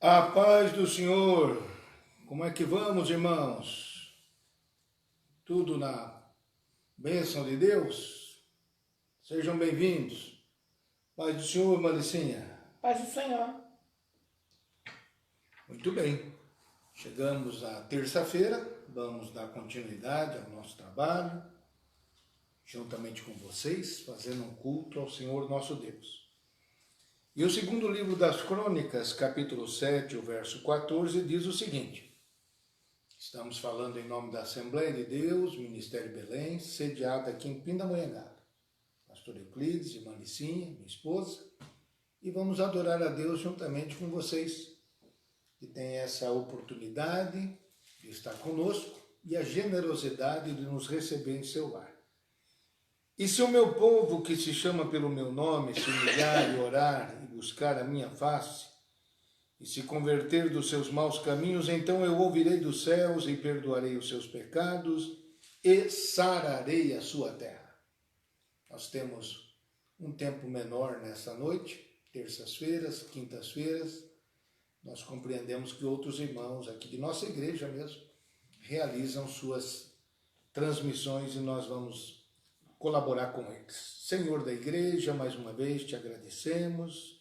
A paz do Senhor. Como é que vamos, irmãos? Tudo na bênção de Deus? Sejam bem-vindos. Paz do Senhor, Maricinha. Paz do Senhor. Muito bem. Chegamos à terça-feira. Vamos dar continuidade ao nosso trabalho, juntamente com vocês, fazendo um culto ao Senhor nosso Deus. E o segundo livro das Crônicas, capítulo 7, o verso 14, diz o seguinte: estamos falando em nome da Assembleia de Deus, Ministério Belém, sediada aqui em Pindamonhangaba. Pastor Euclides e Maricinha, minha esposa, e vamos adorar a Deus juntamente com vocês, que têm essa oportunidade de estar conosco e a generosidade de nos receber em seu lar. E se o meu povo, que se chama pelo meu nome, se humilhar e orar e buscar a minha face, e se converter dos seus maus caminhos, então eu ouvirei dos céus e perdoarei os seus pecados e sararei a sua terra. Nós temos um tempo menor nessa noite, terças-feiras, quintas-feiras. Nós compreendemos que outros irmãos aqui de nossa igreja mesmo realizam suas transmissões e nós vamos colaborar com eles. Senhor da igreja, mais uma vez te agradecemos,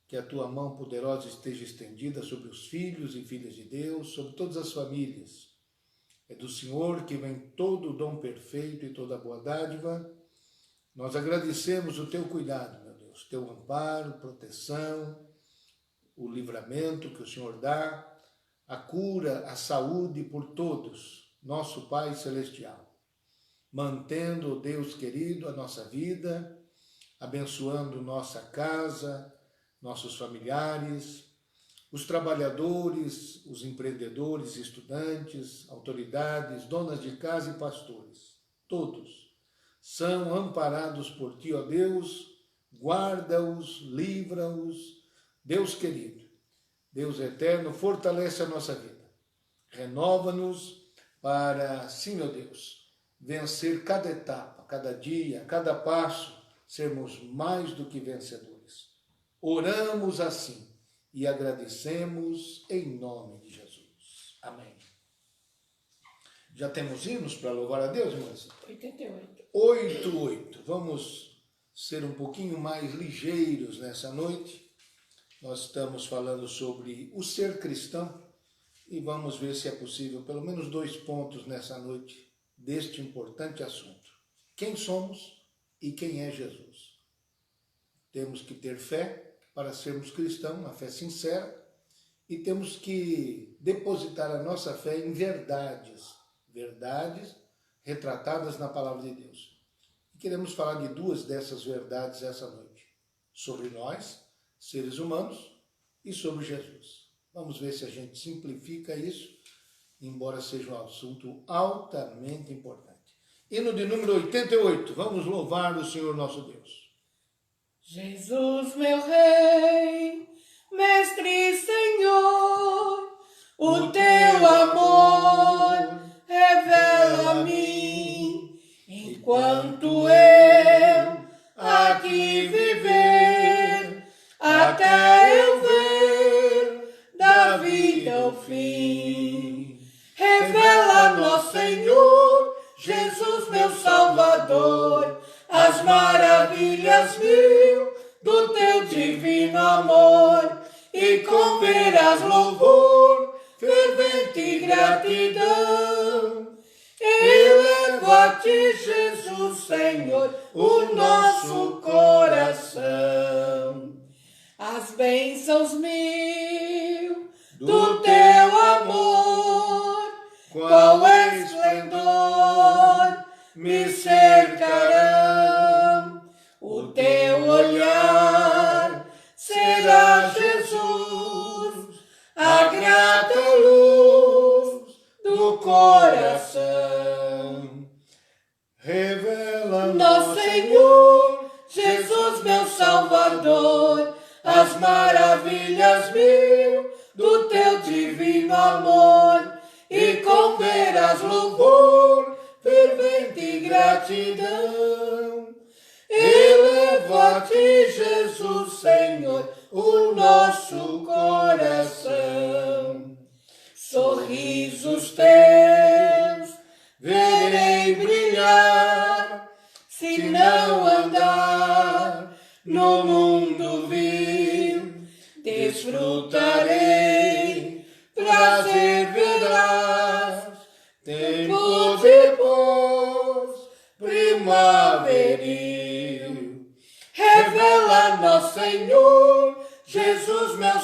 que a tua mão poderosa esteja estendida sobre os filhos e filhas de Deus, sobre todas as famílias. É do Senhor que vem todo o dom perfeito e toda a boa dádiva. Nós agradecemos o teu cuidado, meu Deus, teu amparo, proteção, o livramento que o Senhor dá, a cura, a saúde por todos, nosso Pai Celestial. Mantendo, Deus querido, a nossa vida, abençoando nossa casa, nossos familiares, os trabalhadores, os empreendedores, estudantes, autoridades, donas de casa e pastores. Todos são amparados por Ti, ó Deus, guarda-os, livra-os. Deus querido, Deus eterno, fortalece a nossa vida. Renova-nos para, sim, meu Deus, vencer cada etapa, cada dia, cada passo, sermos mais do que vencedores. Oramos assim e agradecemos em nome de Jesus. Amém. Já temos hinos para louvar a Deus, irmãs? 88. 88. Vamos ser um pouquinho mais ligeiros nessa noite. Nós estamos falando sobre o ser cristão e vamos ver se é possível pelo menos 2 pontos nessa noite deste importante assunto. Quem somos e quem é Jesus? Temos que ter fé para sermos cristãos, uma fé sincera, e temos que depositar a nossa fé em verdades retratadas na palavra de Deus. E queremos falar de 2 dessas verdades essa noite, sobre nós, seres humanos, e sobre Jesus. Vamos ver se a gente simplifica isso, embora seja um assunto altamente importante. Hino de número 88, vamos louvar o Senhor nosso Deus. Jesus, meu Rei, Mestre e Senhor, o teu amor revela a mim, enquanto eu aqui viver, até eu ver da vida o fim. Revela-nos, Senhor, Jesus, meu Salvador, as maravilhas mil do teu divino amor, e com veras louvor, fervente gratidão, elevo a ti, Jesus, Senhor, o nosso coração. As bênçãos mil do teu amor, qual esplendor me cercarão. O teu olhar será, Jesus, a grata luz do coração. Revela-nos, Senhor, Jesus, meu Salvador, as maravilhas mil do teu divino amor, e com veras louvor, fervente gratidão, elevo a ti, Jesus, Senhor, o nosso coração.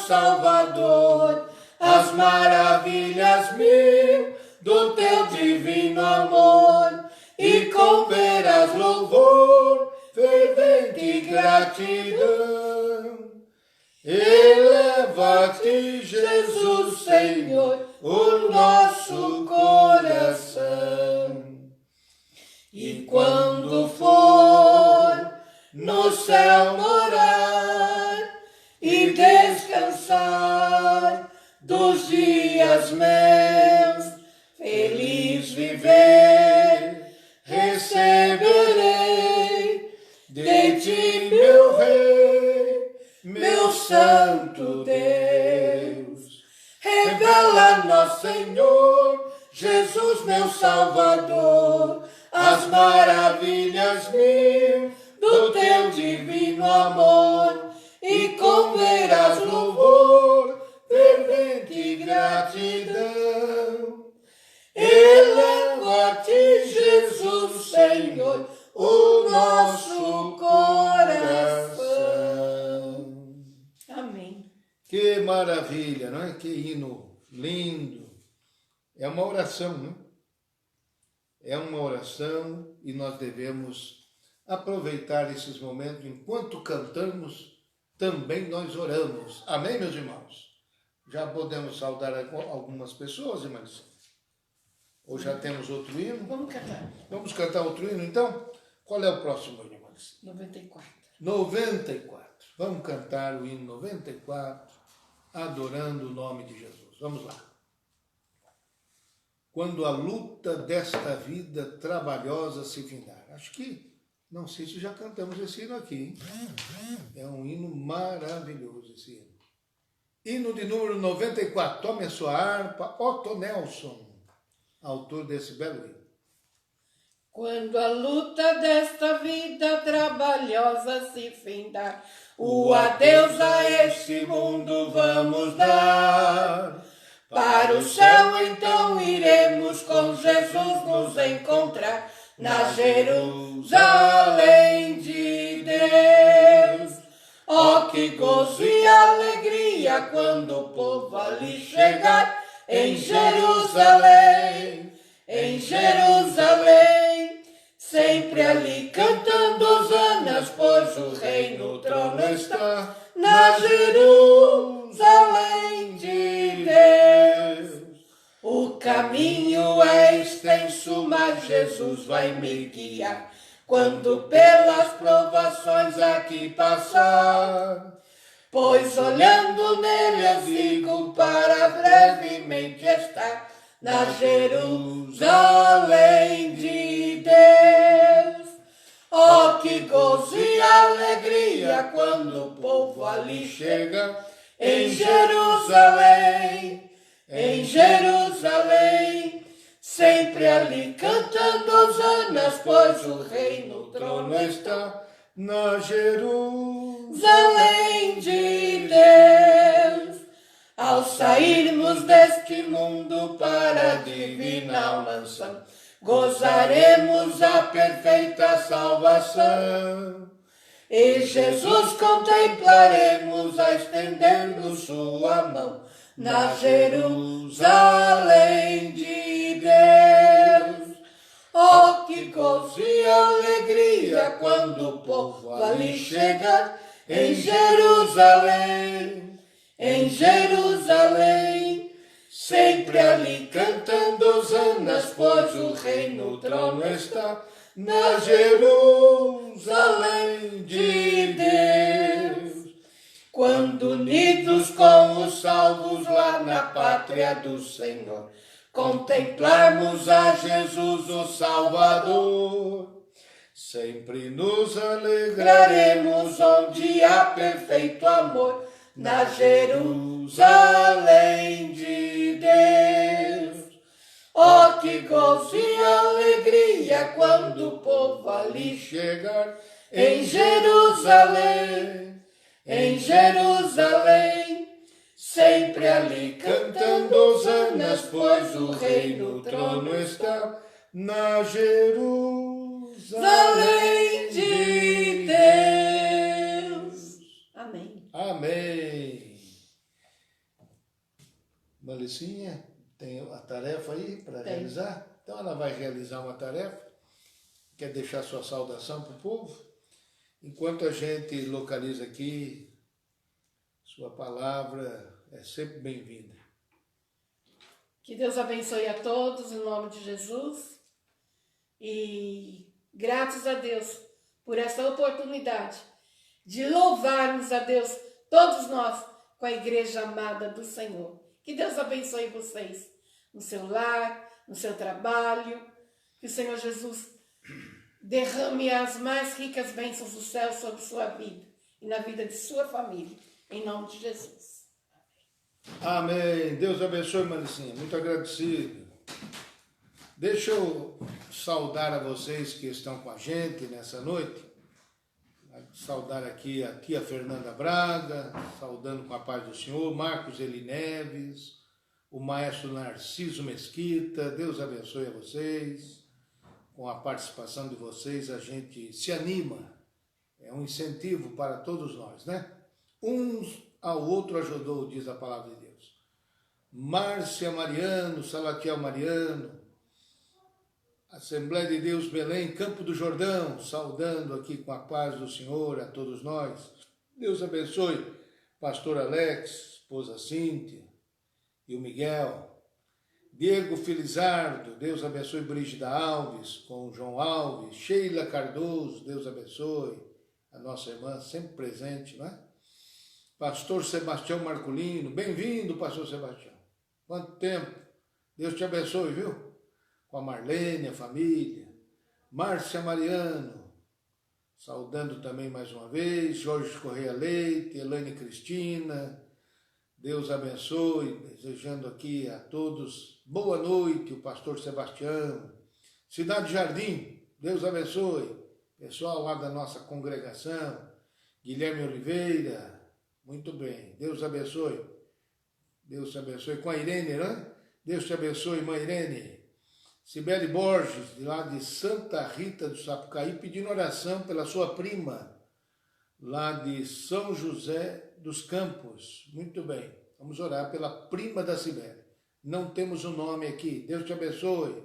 Salvador, as maravilhas mil do teu divino amor, e com veras louvor, fervente gratidão. Eleva-te, Jesus, Senhor, o nosso coração. E quando for no céu morar e descansar dos dias meus, feliz viver, receberei de ti, meu Rei, meu Santo Deus. Revela-nos, Senhor, Jesus, meu Salvador, as maravilhas mil do teu divino amor, e com veras louvor, fervente gratidão. Eleva-te, Jesus, Senhor, o nosso coração. Amém. Que maravilha, não é? Que hino lindo. É uma oração, não é? É uma oração e nós devemos aproveitar esses momentos. Enquanto cantamos, também nós oramos. Amém, meus irmãos? Já podemos saudar algumas pessoas, irmãs? Ou já temos outro hino? Vamos cantar. Vamos cantar outro hino, então? Qual é o próximo, irmãs? 94. 94. Vamos cantar o hino 94, adorando o nome de Jesus. Vamos lá. Quando a luta desta vida trabalhosa se findar. Acho que, não sei se já cantamos esse hino aqui, hein? É um hino maravilhoso esse hino. Hino de número 94. Tome a sua harpa, Otto Nelson, autor desse belo hino. Quando a luta desta vida trabalhosa se findar, o adeus a este mundo vamos dar. Para o céu então iremos com Jesus nos encontrar na Jerusalém de Deus. Oh, que gozo e alegria quando o povo ali chegar em Jerusalém, em Jerusalém. Sempre ali cantando hosanas, pois o rei no trono está na Jerusalém de Deus. O caminho é extenso, mas Jesus vai me guiar quando pelas provações aqui passar. Pois olhando nele eu fico para brevemente estar na Jerusalém de Deus. Oh, que gozo e alegria quando o povo ali chega em Jerusalém, em Jerusalém. Sempre ali cantando hosanas, pois o rei no trono está na Jerusalém de Deus. Ao sairmos deste mundo para a divina mansão, gozaremos a perfeita salvação. E Jesus contemplaremos a estendendo sua mão na Jerusalém de Deus. Oh, que gozo e alegria quando o povo ali chegar em Jerusalém, em Jerusalém. Sempre ali cantando hosanas, pois o rei no trono está na Jerusalém de Deus. Quando unidos com os salvos lá na pátria do Senhor, contemplarmos a Jesus o Salvador, sempre nos alegraremos onde há perfeito amor, na Jerusalém de Deus. Oh, que gozo e alegria quando o povo ali chegar em Jerusalém, em Jerusalém. Sempre ali cantando hosanas, pois o rei no trono está na Jerusalém de Deus. Amém. Amém. Malicinha tem a tarefa aí para Tem. realizar? Então ela vai realizar uma tarefa. Quer deixar sua saudação para o povo? Enquanto a gente localiza aqui, sua palavra é sempre bem-vinda. Que Deus abençoe a todos, em nome de Jesus. E graças a Deus por essa oportunidade de louvarmos a Deus, todos nós, com a igreja amada do Senhor. Que Deus abençoe vocês no seu lar, no seu trabalho. Que o Senhor Jesus derrame as mais ricas bênçãos do céu sobre sua vida e na vida de sua família. Em nome de Jesus. Amém. Deus abençoe, Maricinha. Muito agradecido. Deixa eu saudar a vocês que estão com a gente nessa noite. Saudar aqui a tia Fernanda Braga, saudando com a paz do Senhor, Marcos Eli Neves, o maestro Narciso Mesquita. Deus abençoe a vocês. Com a participação de vocês, a gente se anima. É um incentivo para todos nós, né? Uns ao outro ajudou, diz a palavra de Deus. Márcia Mariano, Salatiel Mariano, Assembleia de Deus Belém, Campo do Jordão, saudando aqui com a paz do Senhor a todos nós. Deus abençoe pastor Alex, esposa Cíntia e o Miguel. Diego Felizardo, Deus abençoe Brígida Alves, com o João Alves. Sheila Cardoso, Deus abençoe a nossa irmã, sempre presente, não é? Pastor Sebastião Marculino, bem-vindo, pastor Sebastião. Quanto tempo? Deus te abençoe, viu? Com a Marlene, a família. Márcia Mariano, saudando também mais uma vez. Jorge Correia Leite, Elaine Cristina, Deus abençoe, desejando aqui a todos boa noite, o pastor Sebastião. Cidade Jardim, Deus abençoe. Pessoal lá da nossa congregação, Guilherme Oliveira, muito bem, Deus abençoe. Deus te abençoe. Com a Irene, né? Deus te abençoe, irmã Irene. Sibeli Borges, de lá de Santa Rita do Sapucaí, pedindo oração pela sua prima, lá de São José dos Campos. Muito bem, vamos orar pela prima da Sibeli. Não temos o nome aqui, Deus te abençoe.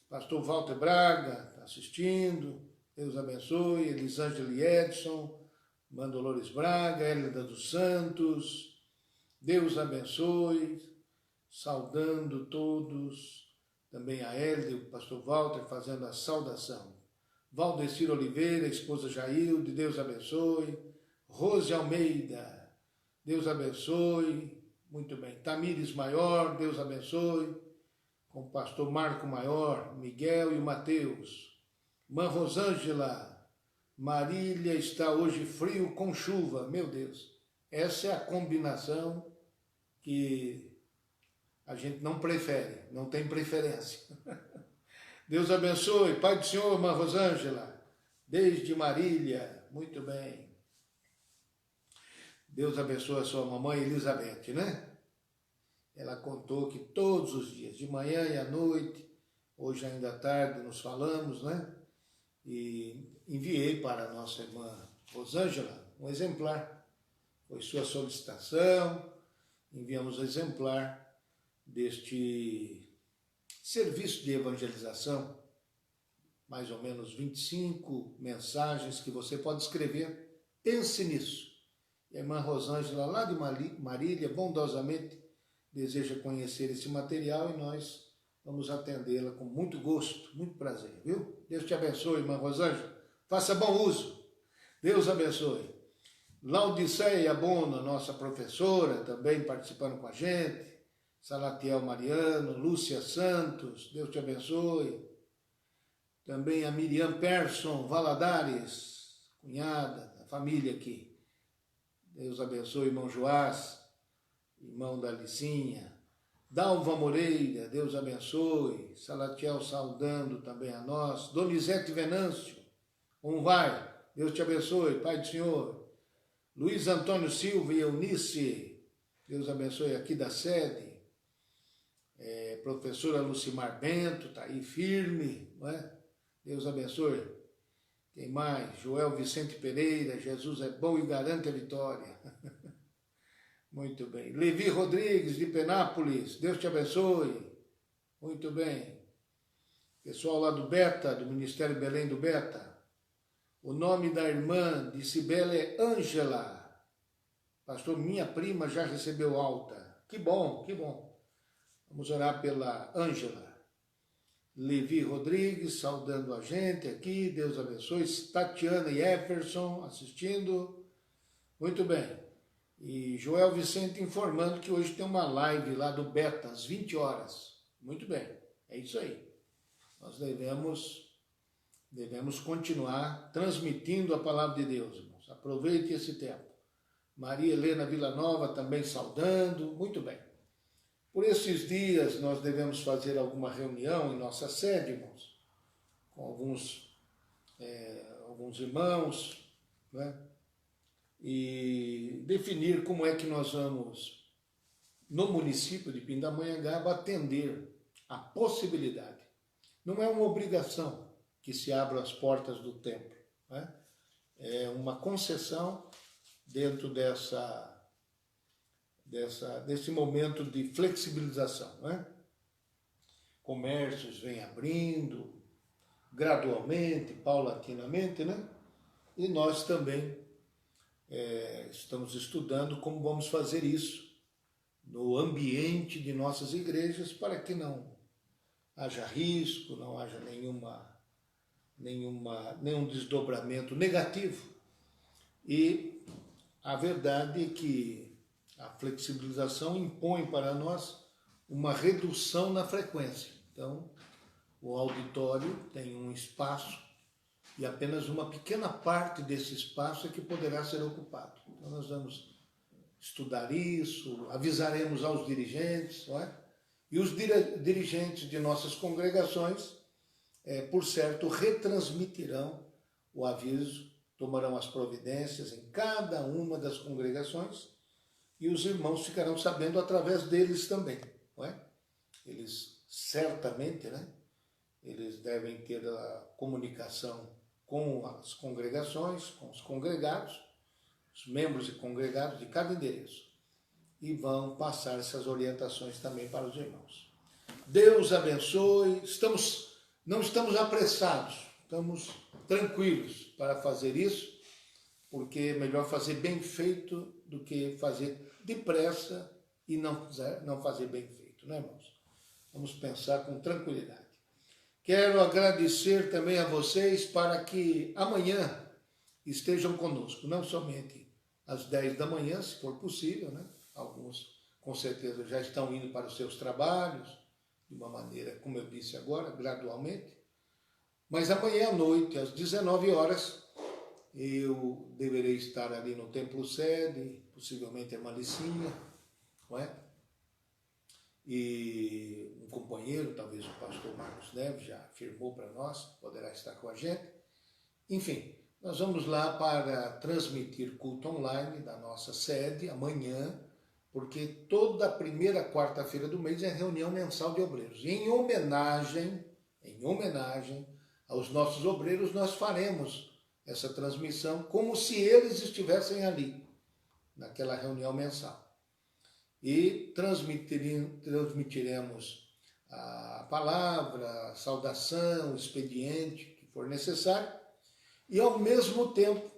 Pastor Walter Braga, está assistindo, Deus abençoe. Elisângela Edson, irmã Dolores Braga, Hélida dos Santos, Deus abençoe. Saudando todos. Também a Hélida e o pastor Walter fazendo a saudação. Valdecir Oliveira, esposa Jailde, Deus abençoe. Rose Almeida, Deus abençoe. Muito bem. Tamires Maior, Deus abençoe. Com o pastor Marco Maior, Miguel e o Mateus. Irmã Rosângela, Marília está hoje frio com chuva. Meu Deus, essa é a combinação que a gente não prefere, não tem preferência. Deus abençoe. Pai do Senhor, irmã Rosângela, desde Marília, muito bem. Deus abençoe a sua mamãe Elizabeth, né? Ela contou que todos os dias, de manhã e à noite, hoje ainda à tarde, nos falamos, né? E enviei para a nossa irmã Rosângela um exemplar. Foi sua solicitação, enviamos um exemplar deste serviço de evangelização, mais ou menos 25 mensagens que você pode escrever. Pense nisso. E a irmã Rosângela, lá de Marília, bondosamente deseja conhecer esse material e nós vamos atendê-la com muito gosto, muito prazer, viu? Deus te abençoe, irmã Rosângela. Faça bom uso. Deus abençoe. Laudiceia Bona, nossa professora, também participando com a gente. Salatiel Mariano, Lúcia Santos, Deus te abençoe. Também a Miriam Persson Valadares, cunhada da família aqui. Deus abençoe, irmão Joás, irmão da Licinha. Dalva Moreira, Deus abençoe. Salatiel saudando também a nós. Donizete Venâncio, como vai? Deus te abençoe, Pai do Senhor. Luiz Antônio Silva e Eunice, Deus abençoe aqui da sede. Professora Lucimar Bento, está aí firme, não é? Deus abençoe. Quem mais? Joel Vicente Pereira, Jesus é bom e garante a vitória. Muito bem. Levi Rodrigues, de Penápolis, Deus te abençoe. Muito bem. Pessoal lá do Beta, do Ministério Belém do Beta. O nome da irmã de Cibele é Ângela. Pastor, minha prima já recebeu alta. Que bom, que bom. Vamos orar pela Ângela. Levi Rodrigues, saudando a gente aqui. Deus abençoe. Tatiana e Jefferson assistindo. Muito bem. E Joel Vicente informando que hoje tem uma live lá do Beta, às 20 horas. Muito bem. É isso aí. Nós devemos continuar transmitindo a palavra de Deus, irmãos. Aproveite esse tempo. Maria Helena Villanova também saudando. Muito bem. Por esses dias nós devemos fazer alguma reunião em nossa sede, irmãos, com alguns irmãos, né? E definir como é que nós vamos, no município de Pindamonhangaba, atender a possibilidade. Não é uma obrigação que se abram as portas do templo, né? É uma concessão dentro desse momento de flexibilização, né? Comércios vêm abrindo gradualmente, paulatinamente, né? E nós também estamos estudando como vamos fazer isso no ambiente de nossas igrejas para que não haja risco, não haja nenhum desdobramento negativo. E a verdade é que a flexibilização impõe para nós uma redução na frequência. Então, o auditório tem um espaço e apenas uma pequena parte desse espaço é que poderá ser ocupado. Então, nós vamos estudar isso, avisaremos aos dirigentes, não é? E os dirigentes de nossas congregações, por certo, retransmitirão o aviso, tomarão as providências em cada uma das congregações e os irmãos ficarão sabendo através deles também, não é? Eles certamente, né? Eles devem ter a comunicação com as congregações, com os congregados, os membros e congregados de cada endereço, e vão passar essas orientações também para os irmãos. Deus abençoe. Não estamos apressados, estamos tranquilos para fazer isso, porque é melhor fazer bem feito do que fazer depressa e não fazer bem feito, né, irmãos? Vamos pensar com tranquilidade. Quero agradecer também a vocês para que amanhã estejam conosco, não somente às 10 da manhã, se for possível, né? Alguns com certeza já estão indo para os seus trabalhos, de uma maneira, como eu disse agora, gradualmente. Mas amanhã à noite, às 19 horas, eu deverei estar ali no Templo Sede, possivelmente a Malicinha, não é? E um companheiro, talvez o pastor Marcos Neves, já afirmou para nós, poderá estar com a gente. Enfim, nós vamos lá para transmitir culto online da nossa sede amanhã, porque toda a primeira quarta-feira do mês é reunião mensal de obreiros. E em homenagem aos nossos obreiros, nós faremos essa transmissão como se eles estivessem ali, naquela reunião mensal. E transmitiremos a palavra, a saudação, o expediente que for necessário, e ao mesmo tempo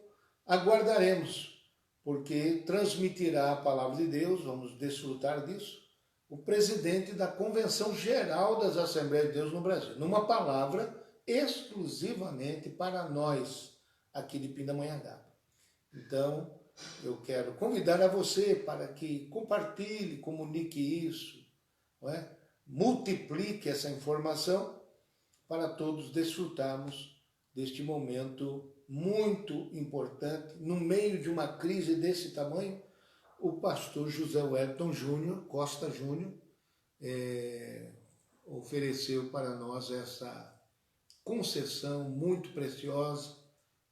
aguardaremos, porque transmitirá a palavra de Deus, vamos desfrutar disso, o presidente da Convenção Geral das Assembleias de Deus no Brasil, numa palavra exclusivamente para nós aqui de Pindamonhangaba. Então, eu quero convidar a você para que compartilhe, comunique isso, não é? Multiplique essa informação para todos desfrutarmos deste momento muito importante. No meio de uma crise desse tamanho, o pastor José Wellington Júnior, Costa Júnior, ofereceu para nós essa concessão muito preciosa.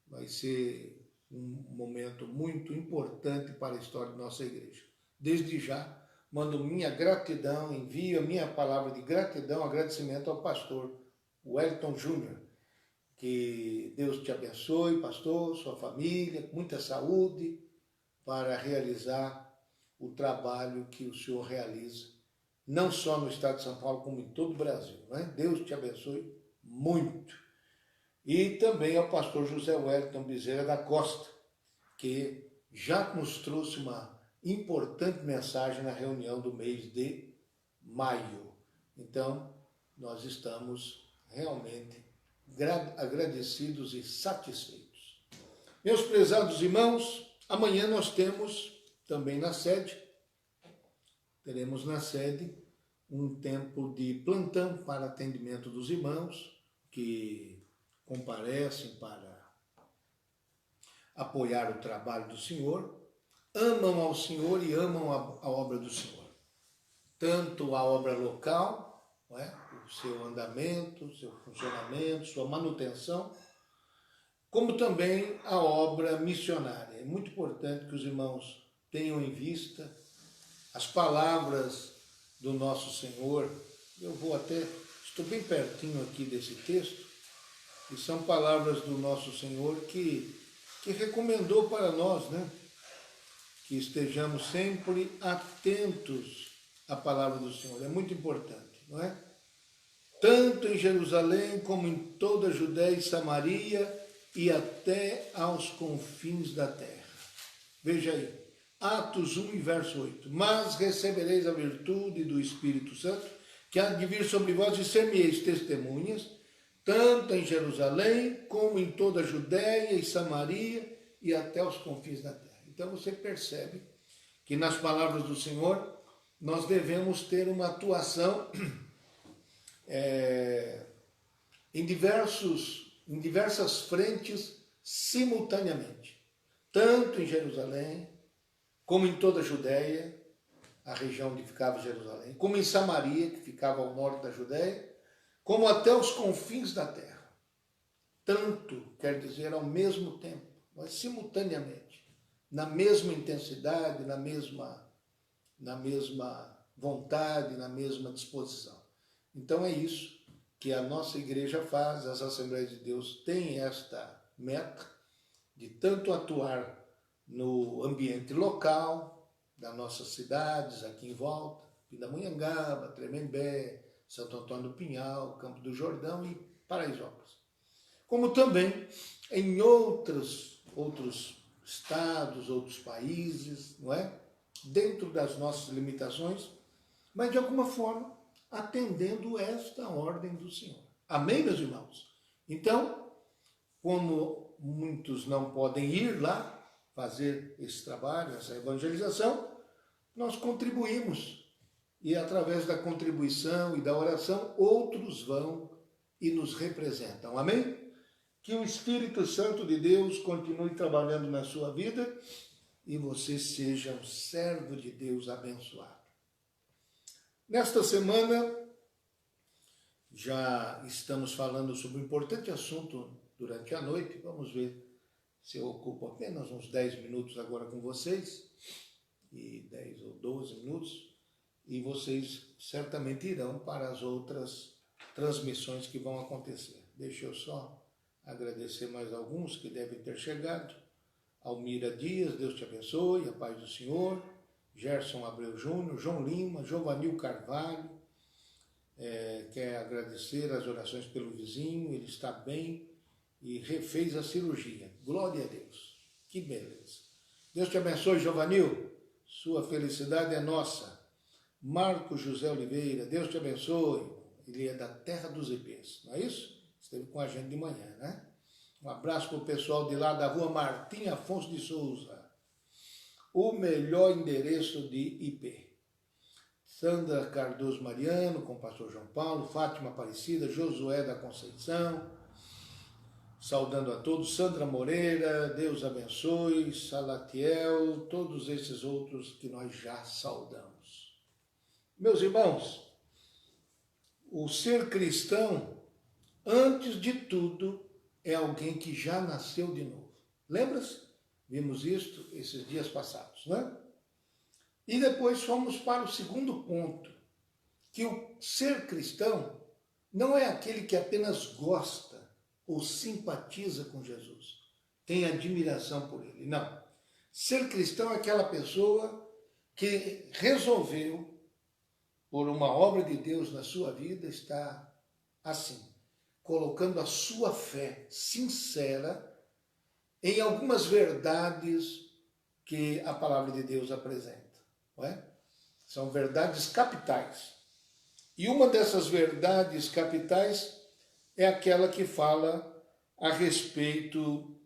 Vai ser um momento muito importante para a história da nossa igreja. Desde já, mando minha gratidão, envio a minha palavra de gratidão, agradecimento ao pastor Wellington Júnior. Que Deus te abençoe, pastor, sua família, muita saúde, para realizar o trabalho que o senhor realiza, não só no estado de São Paulo, como em todo o Brasil. Né? Deus te abençoe muito. E também ao pastor José Wellington Bezerra da Costa, que já nos trouxe uma importante mensagem na reunião do mês de maio. Então, nós estamos realmente agradecidos e satisfeitos. Meus prezados irmãos, amanhã nós temos também teremos na sede um tempo de plantão para atendimento dos irmãos que comparecem para apoiar o trabalho do Senhor, amam ao Senhor e amam a obra do Senhor. Tanto a obra local, não é? O seu andamento, o seu funcionamento, sua manutenção, como também a obra missionária. É muito importante que os irmãos tenham em vista as palavras do nosso Senhor. Eu estou bem pertinho aqui desse texto, e são palavras do nosso Senhor que recomendou para nós, né? Que estejamos sempre atentos à palavra do Senhor. É muito importante, não é? Tanto em Jerusalém como em toda a Judéia e Samaria e até aos confins da terra. Veja aí, Atos 1, verso 8. Mas recebereis a virtude do Espírito Santo, que há de vir sobre vós e ser-me-eis testemunhas, tanto em Jerusalém como em toda a Judéia e Samaria e até os confins da terra. Então você percebe que nas palavras do Senhor nós devemos ter uma atuação em diversas frentes simultaneamente. Tanto em Jerusalém, como em toda a Judéia, a região onde ficava Jerusalém, como em Samaria, que ficava ao norte da Judéia, como até os confins da terra. Tanto quer dizer ao mesmo tempo, mas simultaneamente, na mesma intensidade, na mesma vontade, na mesma disposição. Então é isso que a nossa igreja faz, as Assembleias de Deus têm esta meta de tanto atuar no ambiente local das nossas cidades aqui em volta, Pindamonhangaba, Tremembé, Santo Antônio do Pinhal, Campo do Jordão e Paraisópolis. Como também em outros estados, outros países, não é? Dentro das nossas limitações, mas de alguma forma atendendo esta ordem do Senhor. Amém, meus irmãos? Então, como muitos não podem ir lá fazer esse trabalho, essa evangelização, nós contribuímos. E através da contribuição e da oração, outros vão e nos representam. Amém? Que o Espírito Santo de Deus continue trabalhando na sua vida e você seja um servo de Deus abençoado. Nesta semana, já estamos falando sobre um importante assunto durante a noite. Vamos ver se eu ocupo apenas uns 10 minutos agora com vocês, e 10 ou 12 minutos, e vocês certamente irão para as outras transmissões que vão acontecer. Deixa eu só agradecer mais alguns que devem ter chegado. Almira Dias, Deus te abençoe, a paz do Senhor. Gerson Abreu Júnior, João Lima, Giovanil Carvalho, quer agradecer as orações pelo vizinho, ele está bem e refez a cirurgia. Glória a Deus, que beleza. Deus te abençoe, Giovanil, sua felicidade é nossa. Marco José Oliveira, Deus te abençoe, ele é da terra dos IPs, não é isso? Esteve com a gente de manhã, né? Um abraço para o pessoal de lá da rua Martim Afonso de Souza, o melhor endereço de IP. Sandra Cardoso Mariano, com o pastor João Paulo, Fátima Aparecida, Josué da Conceição, saudando a todos, Sandra Moreira, Deus abençoe, Salatiel, todos esses outros que nós já saudamos. Meus irmãos, o ser cristão, antes de tudo, é alguém que já nasceu de novo. Lembra-se? Vimos isto esses dias passados, né? E depois fomos para o segundo ponto, que o ser cristão não é aquele que apenas gosta ou simpatiza com Jesus, tem admiração por ele. Não. Ser cristão é aquela pessoa que resolveu, por uma obra de Deus na sua vida, estar assim, colocando a sua fé sincera em algumas verdades que a palavra de Deus apresenta, não é? São verdades capitais. E uma dessas verdades capitais é aquela que fala a respeito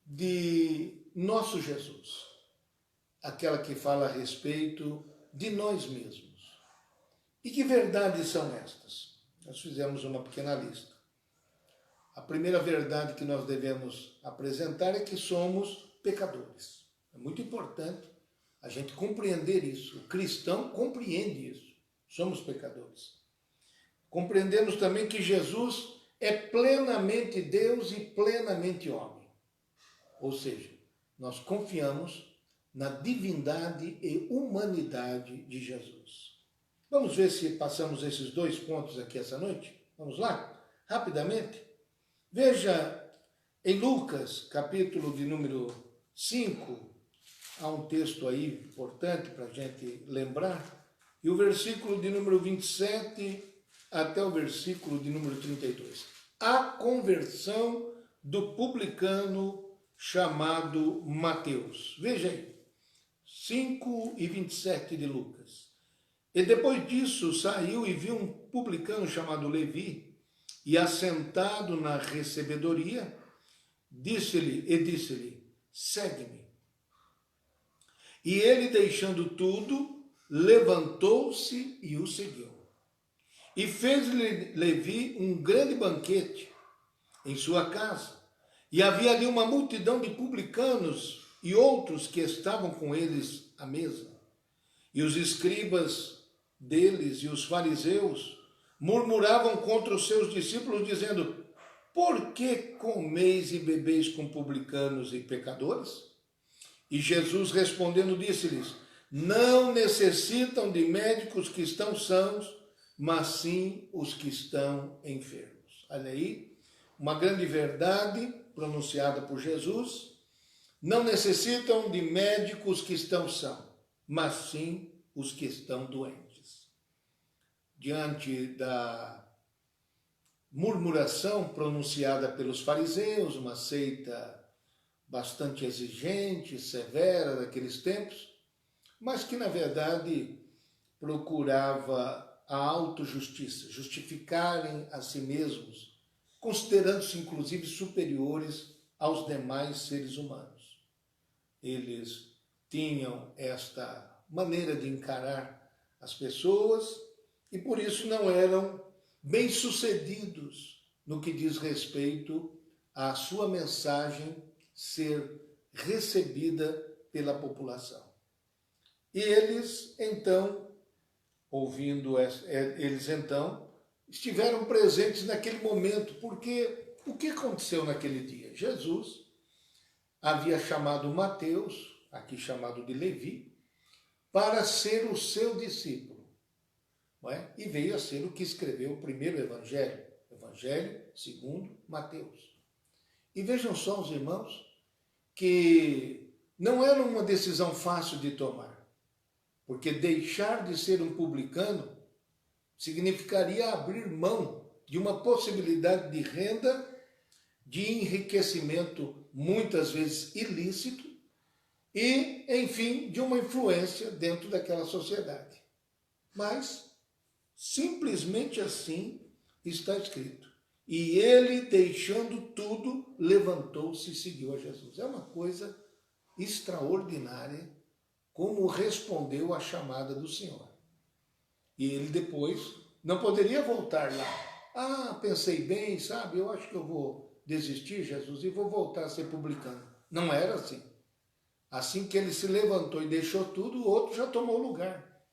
de nosso Jesus. Aquela que fala a respeito de nós mesmos. E que verdades são estas? Nós fizemos uma pequena lista. A primeira verdade que nós devemos apresentar é que somos pecadores. É muito importante a gente compreender isso. O cristão compreende isso. Somos pecadores. Compreendemos também que Jesus é plenamente Deus e plenamente homem. Ou seja, nós confiamos na divindade e humanidade de Jesus. Vamos ver se passamos esses dois pontos aqui essa noite? Vamos lá? Rapidamente. Veja, em Lucas, capítulo de número 5, há um texto aí importante para a gente lembrar, e o versículo de número 27 até o versículo de número 32. A conversão do publicano chamado Mateus. Veja aí, 5 e 27 de Lucas. E depois disso saiu e viu um publicano chamado Levi, e assentado na recebedoria, disse-lhe, segue-me. E ele, deixando tudo, levantou-se e o seguiu. E fez-lhe Levi um grande banquete em sua casa. E havia ali uma multidão de publicanos e outros que estavam com eles à mesa. E os escribas deles e os fariseus murmuravam contra os seus discípulos, dizendo, por que comeis e bebeis com publicanos e pecadores? E Jesus respondendo disse-lhes, não necessitam de médicos que estão sãos, mas sim os que estão enfermos. Olha aí, uma grande verdade pronunciada por Jesus. Não necessitam de médicos que estão sãos, mas sim os que estão doentes. Diante da murmuração pronunciada pelos fariseus, uma seita bastante exigente, severa daqueles tempos, mas que na verdade procurava a autojustiça, justificarem a si mesmos, considerando-se inclusive superiores aos demais seres humanos. Eles tinham esta maneira de encarar as pessoas e por isso não eram bem-sucedidos no que diz respeito à sua mensagem ser recebida pela população. E eles então, estiveram presentes naquele momento, porque o que aconteceu naquele dia? Jesus havia chamado Mateus, aqui chamado de Levi, para ser o seu discípulo, não é? E veio a ser o que escreveu o primeiro evangelho, Evangelho segundo Mateus. E vejam só, os irmãos, que não era uma decisão fácil de tomar, porque deixar de ser um publicano significaria abrir mão de uma possibilidade de renda, de enriquecimento muitas vezes ilícito e, enfim, de uma influência dentro daquela sociedade. Mas, simplesmente assim está escrito. E ele, deixando tudo, levantou-se e seguiu a Jesus. É uma coisa extraordinária como respondeu à chamada do Senhor. E ele depois não poderia voltar lá. Pensei bem, sabe, eu acho que eu vou desistir, Jesus, e vou voltar a ser publicano. Não era assim. Assim que ele se levantou e deixou tudo, o outro já tomou lugar.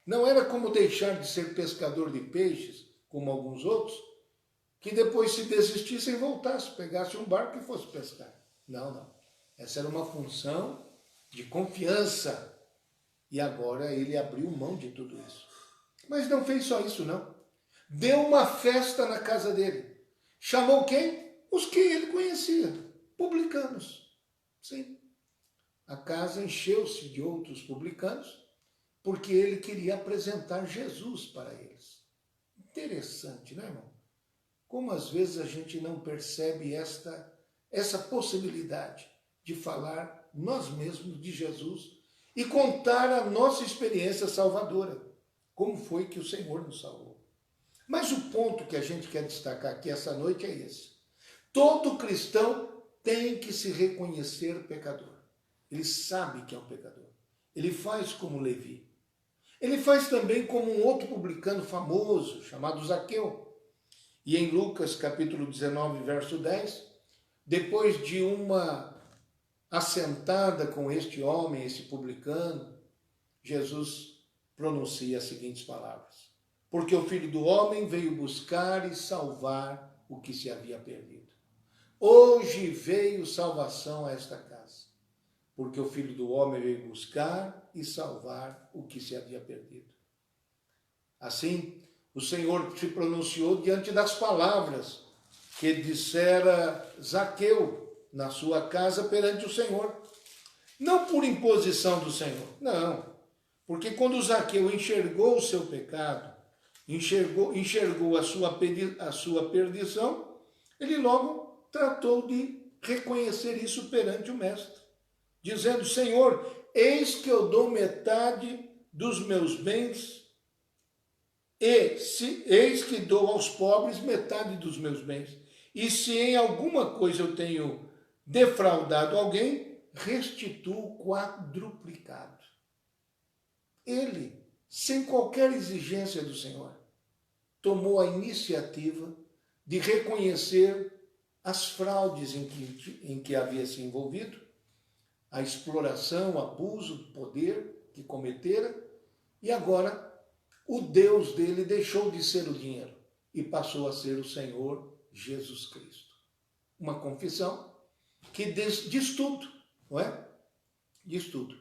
Não era como deixar de ser pescador de peixes, como alguns outros, que depois se desistissem e voltassem, pegassem um barco e fosse pescar. Não. Essa era uma função de confiança. E agora ele abriu mão de tudo isso. Mas não fez só isso, não. Deu uma festa na casa dele. Chamou quem? Os que ele conhecia. Publicanos. Sim. a casa encheu-se de outros publicanos, porque ele queria apresentar Jesus para eles. Interessante, né, irmão? Como às vezes a gente não percebe essa possibilidade de falar nós mesmos de Jesus e contar a nossa experiência salvadora, como foi que o Senhor nos salvou. Mas o ponto que a gente quer destacar aqui essa noite é esse. Todo cristão tem que se reconhecer pecador. Ele sabe que é um pecador. Ele faz como Levi. Ele faz também como um outro publicano famoso, chamado Zaqueu. E em Lucas capítulo 19, verso 10, depois de uma assentada com este homem, esse publicano, Jesus pronuncia as seguintes palavras: porque o Filho do Homem veio buscar e salvar o que se havia perdido. Hoje veio salvação a esta casa, porque o Filho do Homem veio buscar e salvar o que se havia perdido. Assim, o Senhor se pronunciou diante das palavras que dissera Zaqueu na sua casa perante o Senhor. Não por imposição do Senhor, não. Porque quando Zaqueu enxergou o seu pecado, enxergou a sua perdição, ele logo tratou de reconhecer isso perante o Mestre, dizendo: Senhor, eis que eu dou metade dos meus bens, eis que dou aos pobres metade dos meus bens. E se em alguma coisa eu tenho defraudado alguém, restituo quadruplicado. Ele, sem qualquer exigência do Senhor, tomou a iniciativa de reconhecer as fraudes em que havia se envolvido, a exploração, o abuso do poder que cometera, e agora o Deus dele deixou de ser o dinheiro e passou a ser o Senhor Jesus Cristo. Uma confissão que diz tudo, não é? Diz tudo.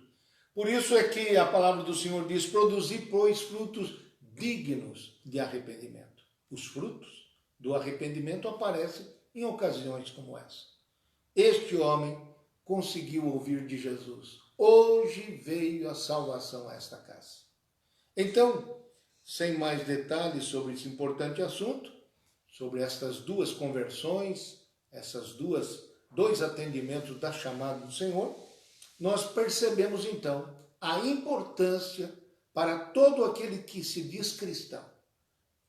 Por isso é que a palavra do Senhor diz: produzi, pois, frutos dignos de arrependimento. Os frutos do arrependimento aparecem em ocasiões como essa. Este homem conseguiu ouvir de Jesus: hoje veio a salvação a esta casa. Então, sem mais detalhes sobre esse importante assunto, sobre estas duas conversões, dois atendimentos da chamada do Senhor, nós percebemos então a importância para todo aquele que se diz cristão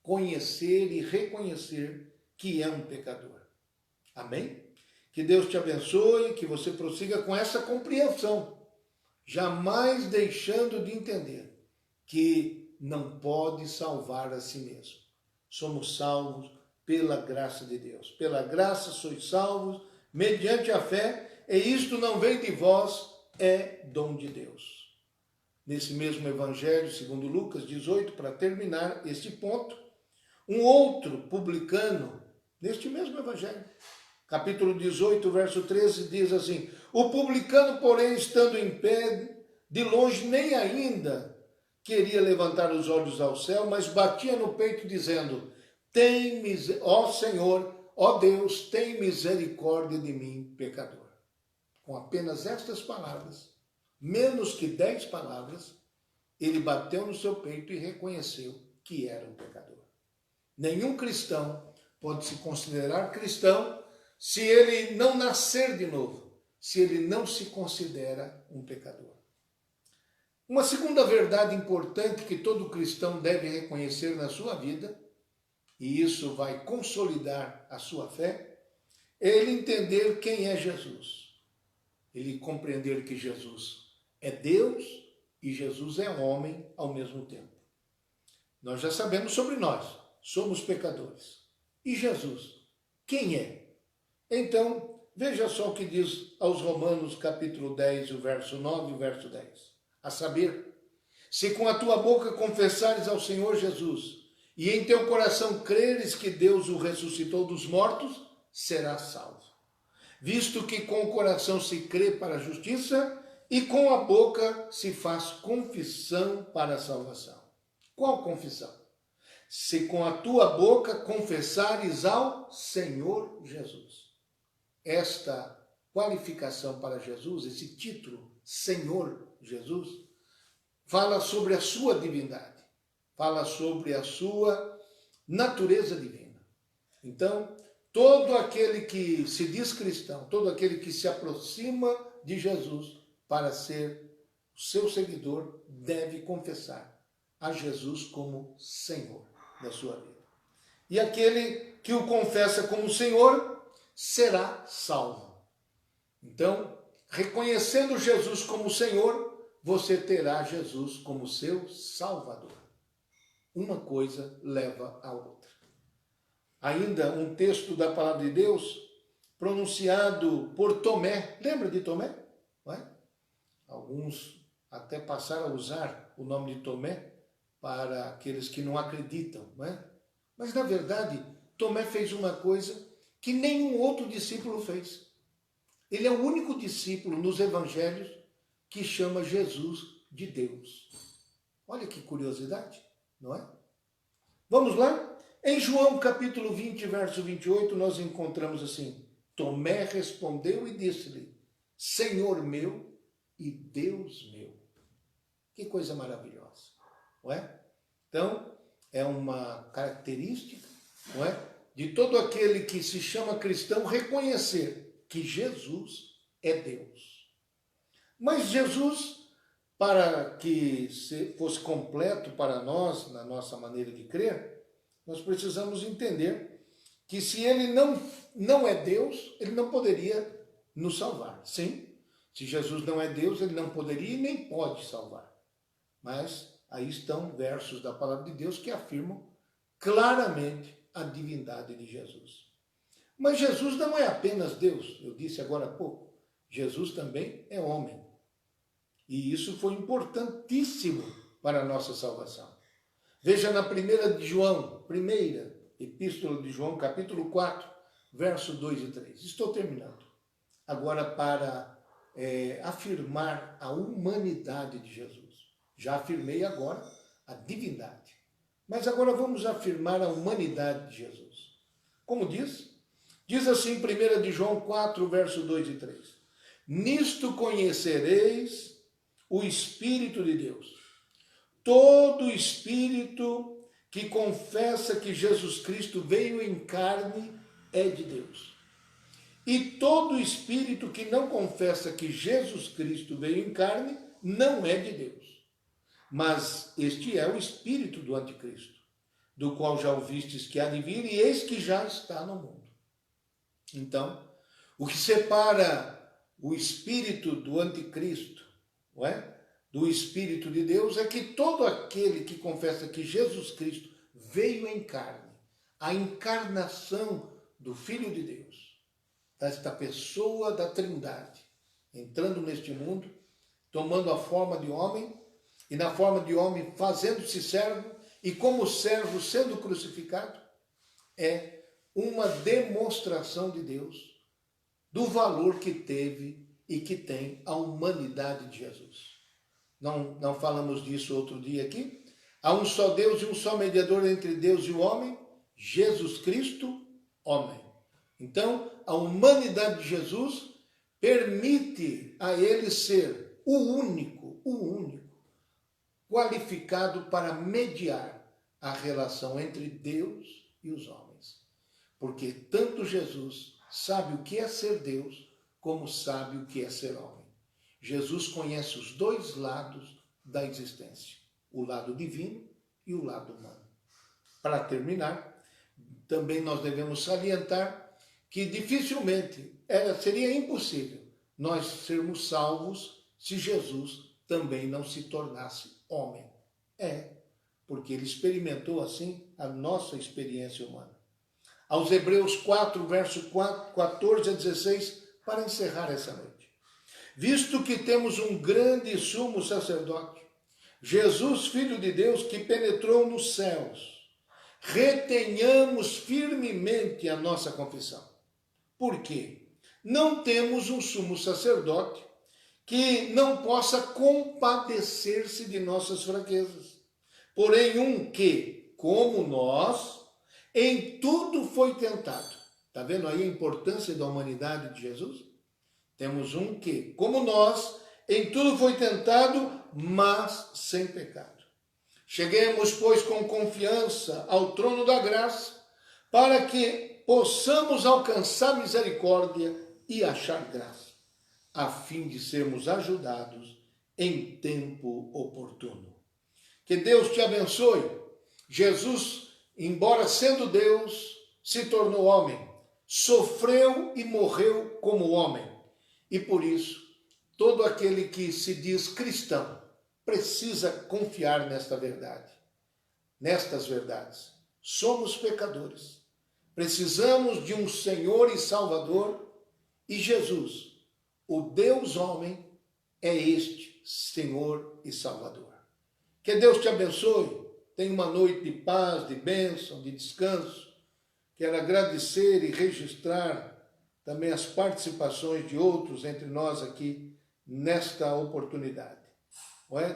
conhecer e reconhecer que é um pecador. Amém? Que Deus te abençoe, que você prossiga com essa compreensão, jamais deixando de entender que não pode salvar a si mesmo. Somos salvos pela graça de Deus. Pela graça sois salvos, mediante a fé, e isto não vem de vós, é dom de Deus. Nesse mesmo Evangelho, segundo Lucas 18, para terminar este ponto, um outro publicano, neste mesmo Evangelho, capítulo 18, verso 13, diz assim: o publicano, porém, estando em pé, de longe nem ainda queria levantar os olhos ao céu, mas batia no peito, dizendo: ó Senhor, ó Deus, tem misericórdia de mim, pecador. Com apenas estas palavras, menos que 10 palavras, ele bateu no seu peito e reconheceu que era um pecador. Nenhum cristão pode se considerar cristão se ele não nascer de novo, se ele não se considera um pecador. Uma segunda verdade importante que todo cristão deve reconhecer na sua vida, e isso vai consolidar a sua fé, é ele entender quem é Jesus. Ele compreender que Jesus é Deus e Jesus é homem ao mesmo tempo. Nós já sabemos sobre nós, somos pecadores. E Jesus, quem é? Então, veja só o que diz aos Romanos capítulo 10, o verso 9 e o verso 10. A saber, se com a tua boca confessares ao Senhor Jesus e em teu coração creres que Deus o ressuscitou dos mortos, serás salvo. Visto que com o coração se crê para a justiça e com a boca se faz confissão para a salvação. Qual confissão? Se com a tua boca confessares ao Senhor Jesus. Esta qualificação para Jesus, esse título, Senhor Jesus, fala sobre a sua divindade, fala sobre a sua natureza divina. Então, todo aquele que se diz cristão, todo aquele que se aproxima de Jesus para ser seu seguidor, deve confessar a Jesus como Senhor da sua vida. E aquele que o confessa como Senhor será salvo. Então, reconhecendo Jesus como Senhor, você terá Jesus como seu Salvador. Uma coisa leva a outra. Ainda um texto da palavra de Deus pronunciado por Tomé. Lembra de Tomé? Não é? Alguns até passaram a usar o nome de Tomé para aqueles que não acreditam, não é? Mas, na verdade, Tomé fez uma coisa que nenhum outro discípulo fez. Ele é o único discípulo nos evangelhos que chama Jesus de Deus. Olha que curiosidade, não é? Vamos lá? Em João capítulo 20, verso 28, nós encontramos assim: Tomé respondeu e disse-lhe: Senhor meu e Deus meu. Que coisa maravilhosa, não é? Então, é uma característica, não é, de todo aquele que se chama cristão reconhecer que Jesus é Deus. Mas Jesus, para que fosse completo para nós, na nossa maneira de crer, nós precisamos entender que se ele não é Deus, ele não poderia nos salvar. Sim, se Jesus não é Deus, ele não poderia e nem pode salvar. Mas aí estão versos da palavra de Deus que afirmam claramente a divindade de Jesus. Mas Jesus não é apenas Deus, eu disse agora há pouco. Jesus também é homem. E isso foi importantíssimo para a nossa salvação. Veja na primeira epístola de João, capítulo 4, verso 2 e 3. Estou terminando. Agora para afirmar a humanidade de Jesus. Já afirmei agora a divindade. Mas agora vamos afirmar a humanidade de Jesus. Como diz? Diz assim, 1 de João 4, verso 2 e 3. Nisto conhecereis o Espírito de Deus. Todo espírito que confessa que Jesus Cristo veio em carne é de Deus. E todo espírito que não confessa que Jesus Cristo veio em carne não é de Deus. Mas este é o espírito do anticristo, do qual já ouvistes que há de vir, e eis que já está no mundo. Então, o que separa o espírito do anticristo, não é? Do espírito de Deus, é que todo aquele que confessa que Jesus Cristo veio em carne, a encarnação do Filho de Deus, desta pessoa da Trindade, entrando neste mundo, tomando a forma de homem, e na forma de homem fazendo-se servo, e como servo sendo crucificado, é uma demonstração de Deus, do valor que teve e que tem a humanidade de Jesus. Não falamos disso outro dia aqui? Há um só Deus e um só mediador entre Deus e o homem, Jesus Cristo, homem. Então, a humanidade de Jesus permite a ele ser o único, qualificado para mediar a relação entre Deus e os homens. Porque tanto Jesus sabe o que é ser Deus, como sabe o que é ser homem. Jesus conhece os dois lados da existência, o lado divino e o lado humano. Para terminar, também nós devemos salientar que dificilmente seria impossível nós sermos salvos se Jesus também não se tornasse homem. Porque ele experimentou assim a nossa experiência humana. Aos Hebreus 4, verso 14 a 16, para encerrar essa noite. Visto que temos um grande sumo sacerdote, Jesus, Filho de Deus, que penetrou nos céus, retenhamos firmemente a nossa confissão. Por quê? Não temos um sumo sacerdote que não possa compadecer-se de nossas fraquezas. Porém, um que, como nós, em tudo foi tentado. Está vendo aí a importância da humanidade de Jesus? Temos um que, como nós, Em tudo foi tentado, mas sem pecado. Cheguemos, pois, com confiança ao trono da graça, para que possamos alcançar misericórdia e achar graça, a fim de sermos ajudados em tempo oportuno. Que Deus te abençoe. Jesus, embora sendo Deus, se tornou homem, sofreu e morreu como homem. E por isso, todo aquele que se diz cristão precisa confiar nesta verdade, nestas verdades. Somos pecadores. Precisamos de um Senhor e Salvador, e Jesus, o Deus homem, é este Senhor e Salvador. Que Deus te abençoe. Tenha uma noite de paz, de bênção, de descanso. Quero agradecer e registrar também as participações de outros entre nós aqui nesta oportunidade.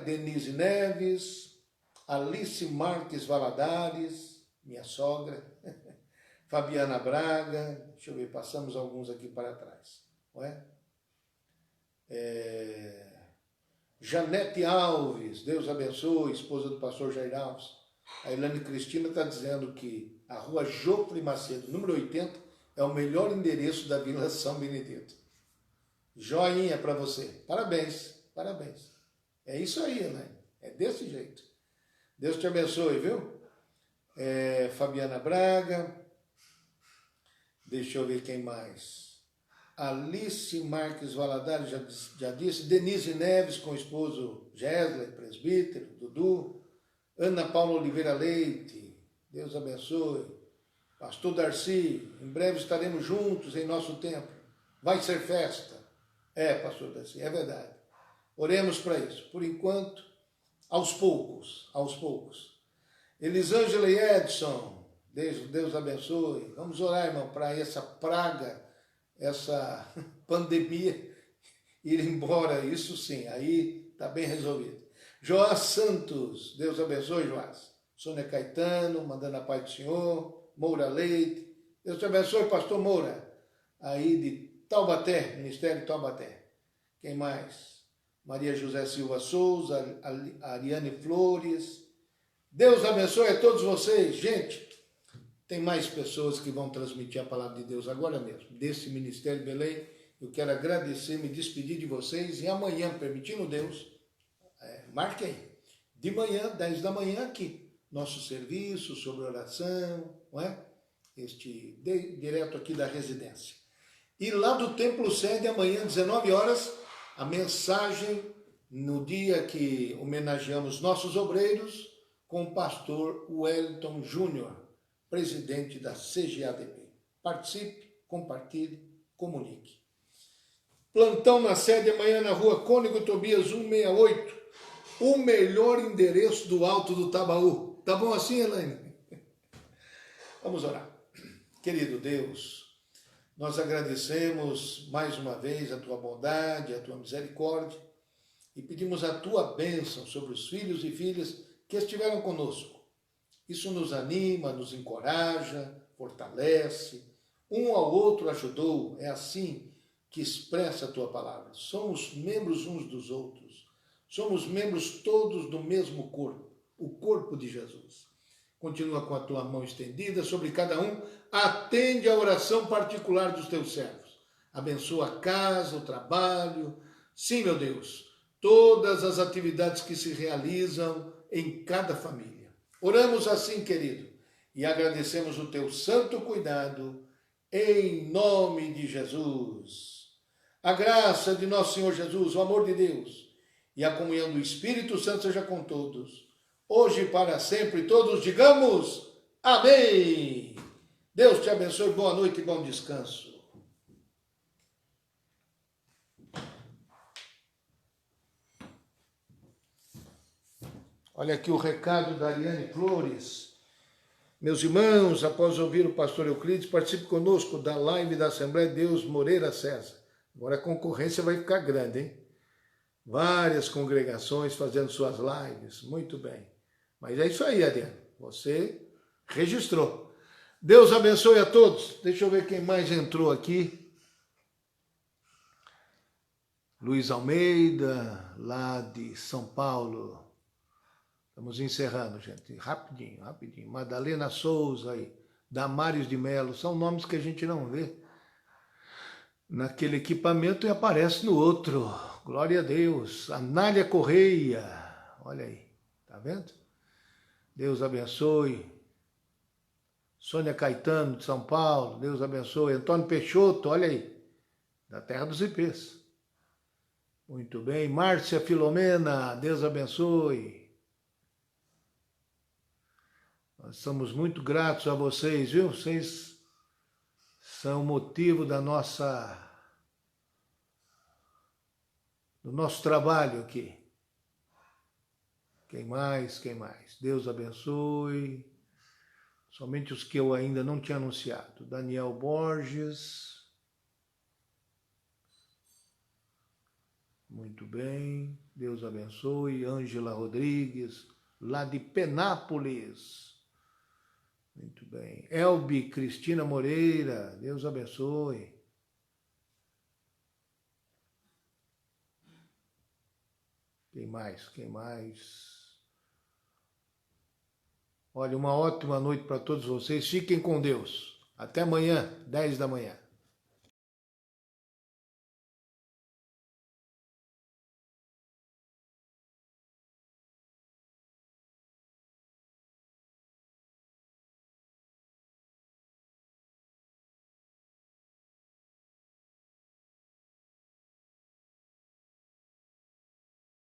Denise Neves, Alice Marques Valadares, minha sogra, Fabiana Braga, deixa eu ver, passamos alguns aqui para trás. Janete Alves, Deus abençoe, esposa do pastor Jair Alves. A Ilane Cristina está dizendo que a rua Jofre Macedo, número 80, é o melhor endereço da Vila São Benedito. Joinha para você. Parabéns, parabéns. É isso aí, né? É desse jeito. Deus te abençoe, viu? Fabiana Braga. Deixa eu ver quem mais. Alice Marques Valadares, já disse. Denise Neves com o esposo Gesley, presbítero, Dudu. Ana Paula Oliveira Leite, Deus abençoe. Pastor Darcy, em breve estaremos juntos em nosso templo. Vai ser festa. Pastor Darcy, é verdade. Oremos para isso. Por enquanto, aos poucos. Elisângela e Edson, Deus abençoe. Vamos orar, irmão, para essa praga, essa pandemia ir embora. Isso sim, aí está bem resolvido. Joás Santos, Deus abençoe, Joás. Sônia Caetano, mandando a paz do Senhor. Moura Leite, Deus te abençoe, pastor Moura. Aí de Taubaté, Ministério de Taubaté. Quem mais? Maria José Silva Souza, Ariane Flores. Deus abençoe a todos vocês. Gente, tem mais pessoas que vão transmitir a palavra de Deus agora mesmo, desse Ministério Belém. Eu quero agradecer, me despedir de vocês e amanhã, permitindo Deus, marque aí, de manhã, 10 da manhã aqui, nosso serviço sobre oração, não é? Direto aqui da residência. E lá do Templo Sede, amanhã, 19 horas, a mensagem no dia que homenageamos nossos obreiros com o pastor Wellington Júnior, presidente da CGADP. Participe, compartilhe, comunique. Plantão na sede amanhã na rua Cônego Tobias 168, o melhor endereço do Alto do Tabaú. Tá bom assim, Elaine? Vamos orar. Querido Deus, nós agradecemos mais uma vez a tua bondade, a tua misericórdia e pedimos a tua bênção sobre os filhos e filhas que estiveram conosco. Isso nos anima, nos encoraja, fortalece, um ao outro ajudou, é assim que expressa a tua palavra. Somos membros uns dos outros, somos membros todos do mesmo corpo, o corpo de Jesus. Continua com a tua mão estendida sobre cada um, atende a oração particular dos teus servos. Abençoa a casa, o trabalho, sim, meu Deus, todas as atividades que se realizam em cada família. Oramos assim, querido, e agradecemos o teu santo cuidado, em nome de Jesus. A graça de nosso Senhor Jesus, o amor de Deus e a comunhão do Espírito Santo seja com todos, hoje e para sempre. Todos digamos amém. Deus te abençoe, boa noite e bom descanso. Olha aqui o recado da Ariane Flores. Meus irmãos, após ouvir o pastor Euclides, participe conosco da live da Assembleia de Deus Moreira César. Agora a concorrência vai ficar grande, hein? Várias congregações fazendo suas lives, muito bem. Mas é isso aí, Ariane, você registrou. Deus abençoe a todos. Deixa eu ver quem mais entrou aqui. Luiz Almeida, lá de São Paulo. Estamos encerrando, gente. Rapidinho, rapidinho. Madalena Souza aí. Damares de Melo. São nomes que a gente não vê naquele equipamento e aparece no outro. Glória a Deus. Anália Correia. Olha aí. Tá vendo? Deus abençoe. Sônia Caetano, de São Paulo. Deus abençoe. Antônio Peixoto, olha aí. Da terra dos ipês. Muito bem. Márcia Filomena, Deus abençoe. Nós somos muito gratos a vocês, viu? Vocês são o motivo do nosso trabalho aqui. Quem mais? Quem mais? Deus abençoe. Somente os que eu ainda não tinha anunciado. Daniel Borges. Muito bem. Deus abençoe. Ângela Rodrigues, lá de Penápolis. Muito bem. Elbe Cristina Moreira. Deus abençoe. Quem mais? Quem mais? Olha, uma ótima noite para todos vocês. Fiquem com Deus. Até amanhã, 10 da manhã.